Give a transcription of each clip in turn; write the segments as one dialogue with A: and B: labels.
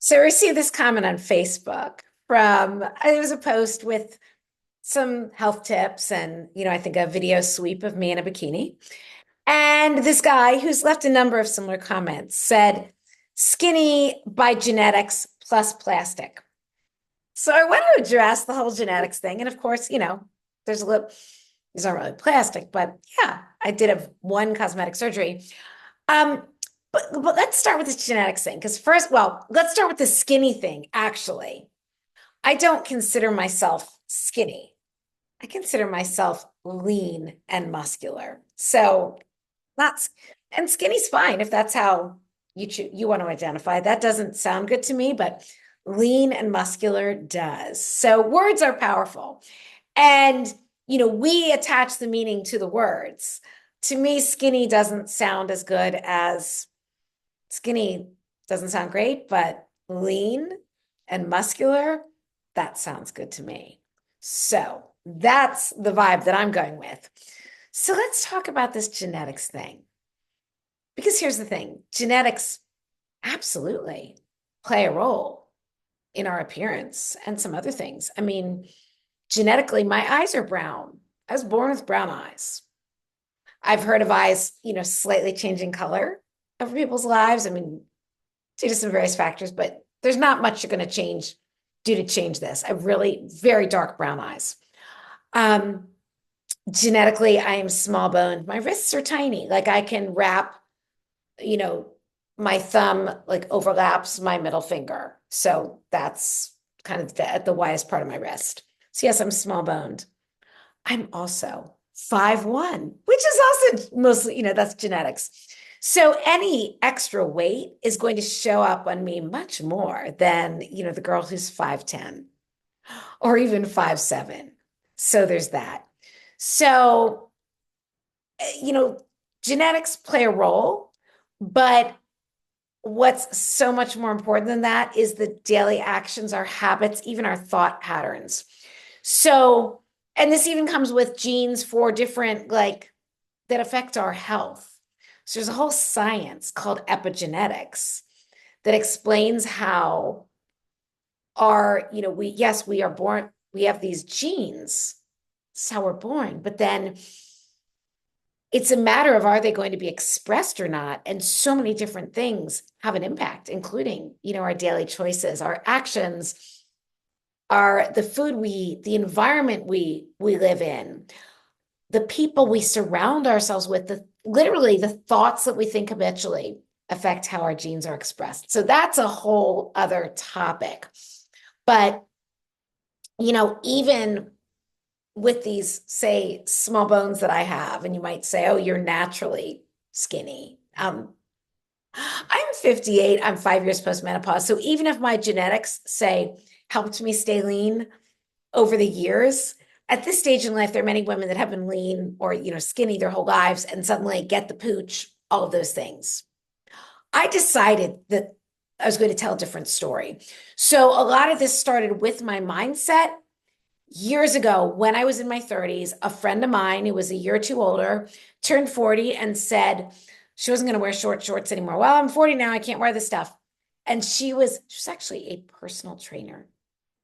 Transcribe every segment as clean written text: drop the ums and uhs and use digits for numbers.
A: So I received this comment on Facebook from, it was a post with some health tips and, I think a video sweep of me in a bikini. And this guy who's left a number of similar comments said, skinny by genetics plus plastic. So I want to address the whole genetics thing. And of course, there's a little, these aren't really plastic, but yeah, I did have one cosmetic surgery. Um, but let's start with this genetics thing. Because first, well, let's start with the skinny thing, actually. I don't consider myself skinny. I consider myself lean and muscular. So not, and skinny's fine if that's how you want to identify. That doesn't sound good to me, but lean and muscular does. So words are powerful. And, we attach the meaning to the words. To me, skinny doesn't sound as good as skinny doesn't sound great, but lean and muscular, that sounds good to me. So that's the vibe that I'm going with. So let's talk about this genetics thing. Because here's the thing, genetics absolutely play a role in our appearance and some other things. I mean, genetically, my eyes are brown. I was born with brown eyes. I've heard of eyes, slightly changing color over people's lives. I mean, due to some various factors, but there's not much you're going to change due to change this. I have really very dark brown eyes. Um, Genetically, I am small boned. My wrists are tiny. Like I can wrap, you know, my thumb like overlaps my middle finger. So that's kind of at the widest part of my wrist. So yes, I'm small boned. I'm also 5'1", which is also mostly, that's genetics. So any extra weight is going to show up on me much more than, the girl who's 5'10" or even 5'7". So there's that. So, genetics play a role, but what's so much more important than that is the daily actions, our habits, even our thought patterns. So, and this even comes with genes for different, that affect our health. So there's a whole science called epigenetics that explains how we are born, we have these genes. That's how we're born. But then it's a matter of, are they going to be expressed or not? And so many different things have an impact, including, our daily choices, our actions, the food we eat, the environment we live in, the people we surround ourselves with, literally the thoughts that we think habitually affect how our genes are expressed. So that's a whole other topic. But, even with these, say, small bones that I have, and you might say, oh, you're naturally skinny. I'm 58, I'm 5 years postmenopause. So even if my genetics, say, helped me stay lean over the years, at this stage in life, there are many women that have been lean or, skinny their whole lives and suddenly get the pooch, all of those things. I decided that I was going to tell a different story. So a lot of this started with my mindset. Years ago, when I was in my 30s, a friend of mine who was a year or two older turned 40 and said she wasn't going to wear short shorts anymore. Well, I'm 40 now. I can't wear this stuff. And she was actually a personal trainer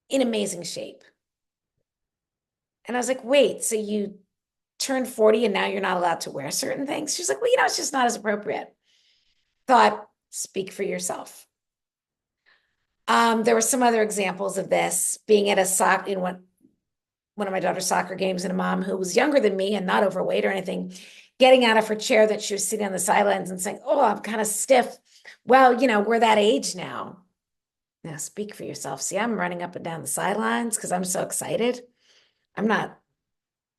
A: in amazing shape. And I was like, wait, so you turned 40 and now you're not allowed to wear certain things? She's like, well, it's just not as appropriate. Thought, speak for yourself. There were some other examples of this, being at a soccer, in one of my daughter's soccer games, and a mom who was younger than me and not overweight or anything, getting out of her chair that she was sitting on the sidelines and saying, oh, I'm kind of stiff. Well, we're that age now. Now speak for yourself. See, I'm running up and down the sidelines because I'm so excited. I'm not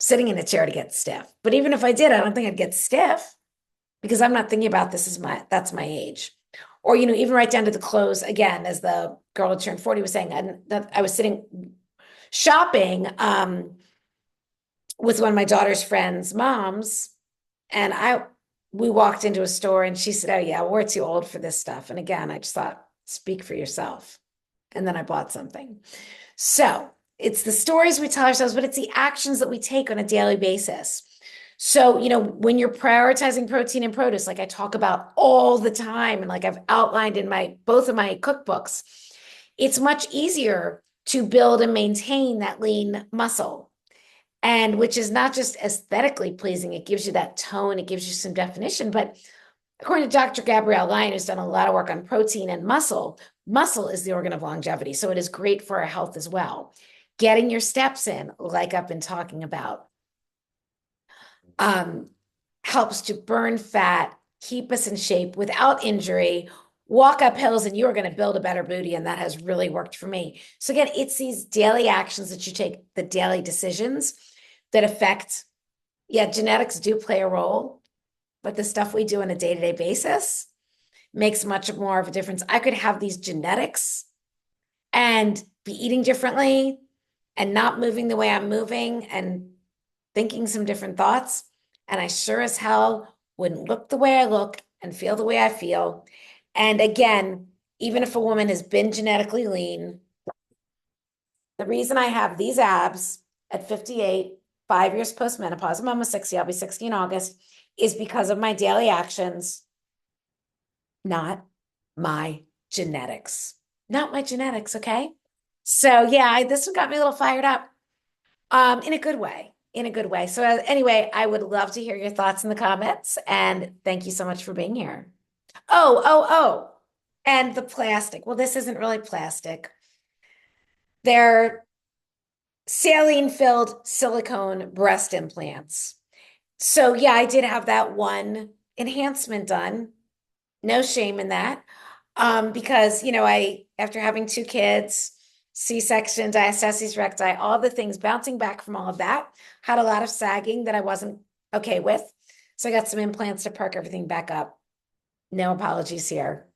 A: sitting in a chair to get stiff. But even if I did, I don't think I'd get stiff because I'm not thinking about this that's my age. Or, even right down to the clothes, again, as the girl who turned 40 was saying, I was sitting shopping with one of my daughter's friends' moms, and we walked into a store and she said, oh yeah, we're too old for this stuff. And again, I just thought, speak for yourself. And then I bought something. So it's the stories we tell ourselves, but it's the actions that we take on a daily basis. So, when you're prioritizing protein and produce, like I talk about all the time, and like I've outlined in both of my cookbooks, it's much easier to build and maintain that lean muscle. And which is not just aesthetically pleasing, it gives you that tone, it gives you some definition. But according to Dr. Gabrielle Lyon, who's done a lot of work on protein and muscle, muscle is the organ of longevity. So it is great for our health as well. Getting your steps in, like I've been talking about, helps to burn fat, keep us in shape without injury, walk up hills, and you are going to build a better booty. And that has really worked for me. So again, it's these daily actions that you take, the daily decisions that affect, yeah, genetics do play a role, but the stuff we do on a day-to-day basis makes much more of a difference. I could have these genetics and be eating differently and not moving the way I'm moving and thinking some different thoughts. And I sure as hell wouldn't look the way I look and feel the way I feel. And again, even if a woman has been genetically lean, the reason I have these abs at 58, 5 years post-menopause, I'm almost 60, I'll be 60 in August, is because of my daily actions, not my genetics. Not my genetics, okay? So yeah, this one got me a little fired up. In a good way, in a good way. So anyway, I would love to hear your thoughts in the comments, and thank you so much for being here. Oh, and the plastic. Well, this isn't really plastic. They're saline-filled silicone breast implants. So yeah, I did have that one enhancement done. No shame in that. Because, I, after having two kids, C-section, diastasis recti, all the things, bouncing back from all of that, had a lot of sagging that I wasn't okay with. So I got some implants to perk everything back up. No apologies here.